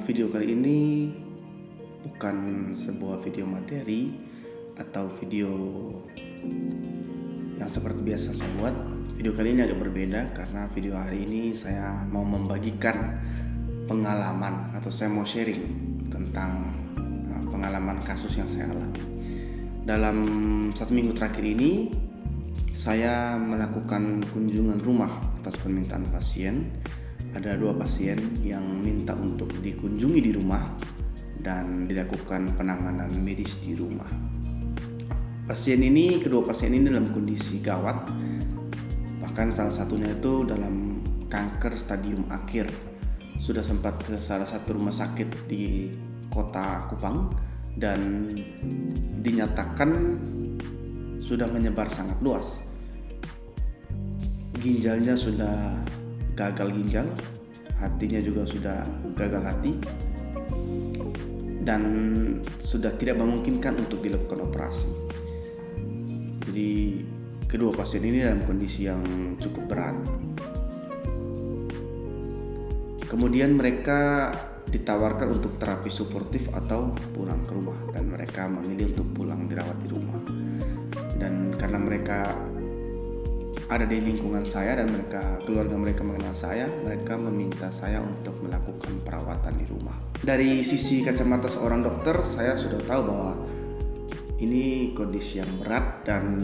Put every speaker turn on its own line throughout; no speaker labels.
Video kali ini bukan sebuah video materi atau video yang seperti biasa saya buat. Video kali ini agak berbeda karena video hari ini saya mau membagikan pengalaman atau saya mau sharing tentang pengalaman kasus yang saya alami. Dalam 1 minggu terakhir ini saya melakukan kunjungan rumah atas permintaan pasien. Ada 2 pasien yang minta untuk dikunjungi di rumah dan dilakukan penanganan medis di rumah. Kedua pasien ini dalam kondisi gawat. Bahkan salah satunya itu dalam kanker stadium akhir. Sudah sempat ke salah satu rumah sakit di kota Kupang dan dinyatakan sudah menyebar sangat luas. Ginjalnya sudah gagal ginjal, hatinya juga sudah gagal hati, dan sudah tidak memungkinkan untuk dilakukan operasi. Jadi kedua pasien ini dalam kondisi yang cukup berat. Kemudian mereka ditawarkan untuk terapi suportif atau pulang ke rumah, dan mereka memilih untuk pulang dirawat di rumah. Dan karena mereka ada di lingkungan saya dan keluarga mereka mengenal saya, mereka meminta saya untuk melakukan perawatan di rumah. Dari sisi kacamata seorang dokter, saya sudah tahu bahwa ini kondisi yang berat dan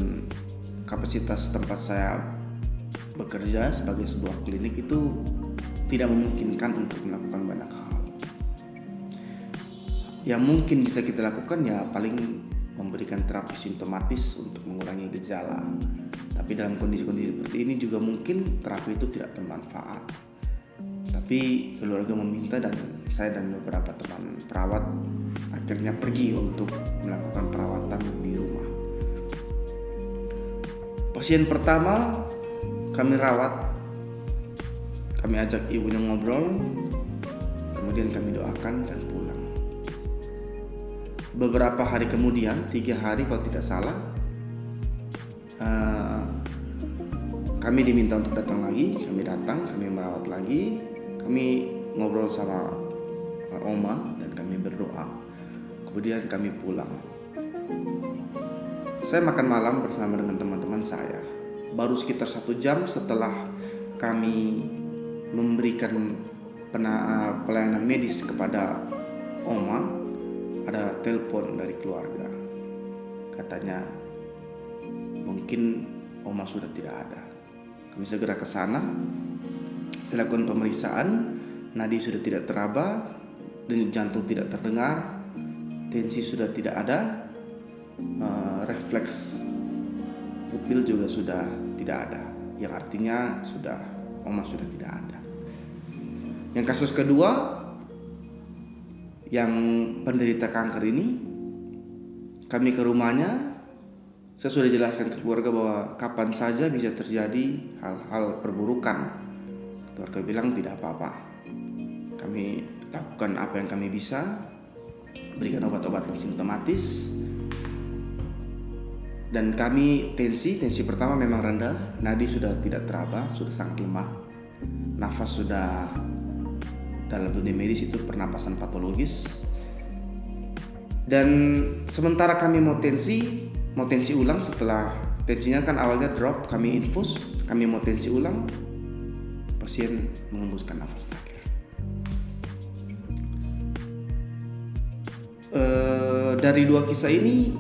kapasitas tempat saya bekerja sebagai sebuah klinik itu tidak memungkinkan untuk melakukan banyak hal. Yang mungkin bisa kita lakukan ya paling memberikan terapi simptomatis untuk mengurangi gejala. Tapi dalam kondisi-kondisi seperti ini juga mungkin terapi itu tidak bermanfaat. Tapi keluarga meminta dan saya dan beberapa teman perawat akhirnya pergi untuk melakukan perawatan di rumah. Pasien pertama kami rawat, kami ajak ibunya ngobrol, kemudian kami doakan dan pulang. Beberapa hari kemudian, 3 hari kalau tidak salah, kami diminta untuk datang lagi. Kami datang, kami merawat lagi, kami ngobrol sama Oma dan kami berdoa. Kemudian kami pulang. Saya makan malam bersama dengan teman-teman saya. Baru sekitar 1 jam setelah kami memberikan pelayanan medis kepada Oma, ada telepon dari keluarga. Katanya mungkin Oma sudah tidak ada. Kami segera ke sana. Saya lakukan pemeriksaan. Nadi sudah tidak teraba, denyut jantung tidak terdengar, tensi sudah tidak ada, refleks pupil juga sudah tidak ada. Yang artinya Oma sudah tidak ada. Yang kasus kedua, yang penderita kanker ini, kami ke rumahnya. Saya sudah jelaskan ke keluarga bahwa kapan saja bisa terjadi hal-hal perburukan. Keluarga bilang tidak apa-apa. Kami lakukan apa yang kami bisa, berikan obat-obatan simptomatis. Dan kami tensi pertama memang rendah, nadi sudah tidak teraba, sudah sangat lemah. Nafas sudah, dalam dunia medis itu pernapasan patologis. Dan sementara kami mau tensi ulang setelah tensinya kan awalnya drop, kami infus, kami mau tensi ulang, pasien mengembuskan nafas terakhir. Dari 2 kisah ini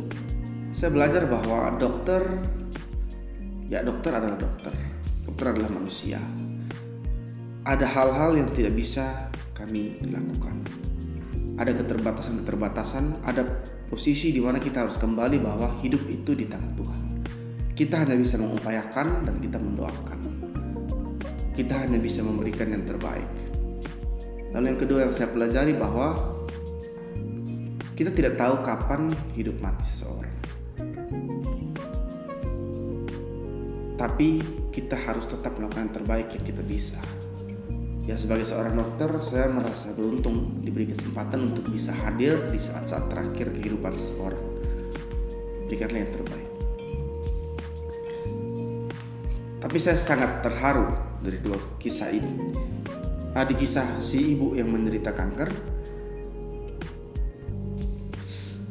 saya belajar bahwa dokter adalah dokter adalah manusia. Ada hal-hal yang tidak bisa kami lakukan. Ada keterbatasan, ada posisi di mana kita harus kembali bahwa hidup itu di tangan Tuhan. Kita hanya bisa mengupayakan dan kita mendoakan. Kita hanya bisa memberikan yang terbaik. Lalu yang kedua yang saya pelajari bahwa kita tidak tahu kapan hidup mati seseorang. Tapi kita harus tetap melakukan yang terbaik yang kita bisa. Ya, sebagai seorang dokter, saya merasa beruntung diberi kesempatan untuk bisa hadir di saat-saat terakhir kehidupan seseorang. Berikanlah yang terbaik. Tapi saya sangat terharu dari 2 kisah ini. di kisah si ibu yang menderita kanker,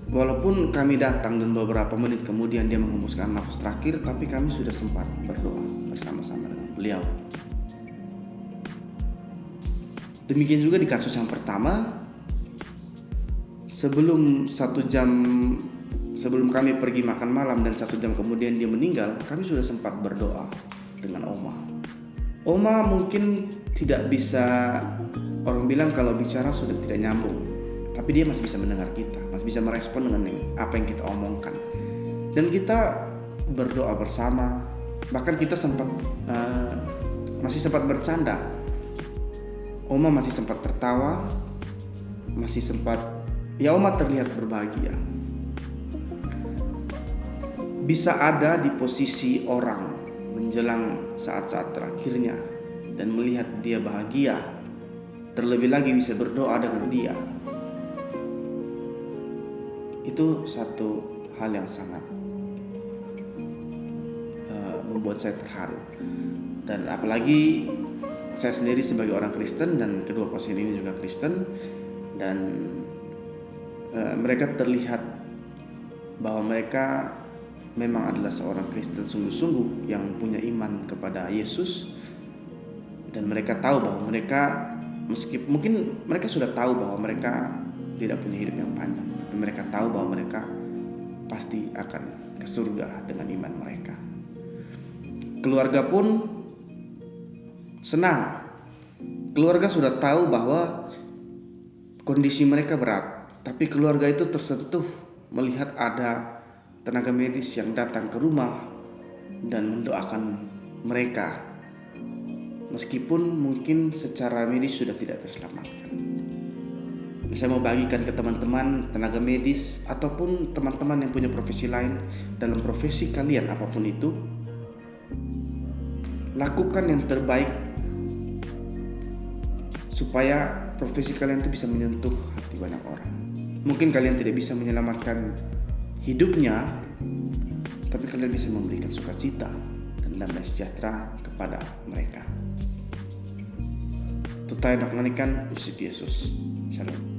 walaupun kami datang dan beberapa menit kemudian dia menghembuskan nafas terakhir, tapi kami sudah sempat berdoa bersama-sama dengan beliau. Demikian juga di kasus yang pertama, sebelum kami pergi makan malam dan 1 jam kemudian dia meninggal, kami sudah sempat berdoa dengan Oma. Oma mungkin tidak bisa, orang bilang kalau bicara sudah tidak nyambung, tapi dia masih bisa mendengar kita, masih bisa merespon dengan apa yang kita omongkan. Dan kita berdoa bersama, bahkan kita masih sempat bercanda. Oma masih sempat tertawa, masih sempat, ya Oma terlihat berbahagia. Bisa ada di posisi orang menjelang saat-saat terakhirnya dan melihat dia bahagia, terlebih lagi bisa berdoa dengan dia. Itu satu hal yang sangat membuat saya terharu. Dan apalagi saya sendiri sebagai orang Kristen dan kedua pasien ini juga Kristen, dan mereka terlihat bahwa mereka memang adalah seorang Kristen sungguh-sungguh yang punya iman kepada Yesus. Dan mereka tahu bahwa mereka, mungkin mereka sudah tahu bahwa mereka tidak punya hidup yang panjang, tapi mereka tahu bahwa mereka pasti akan ke surga dengan iman mereka. Keluarga pun senang. Keluarga sudah tahu bahwa kondisi mereka berat, tapi keluarga itu tersentuh melihat ada tenaga medis yang datang ke rumah dan mendoakan mereka, meskipun mungkin secara medis sudah tidak terselamatkan. Saya mau bagikan ke teman-teman tenaga medis ataupun teman-teman yang punya profesi lain, dalam profesi kalian apapun itu, lakukan yang terbaik supaya profesi kalian itu bisa menyentuh hati banyak orang. Mungkin kalian tidak bisa menyelamatkan hidupnya, tapi kalian bisa memberikan sukacita dan damai sejahtera kepada mereka. Tutai nak manikan Yesus. Shalom.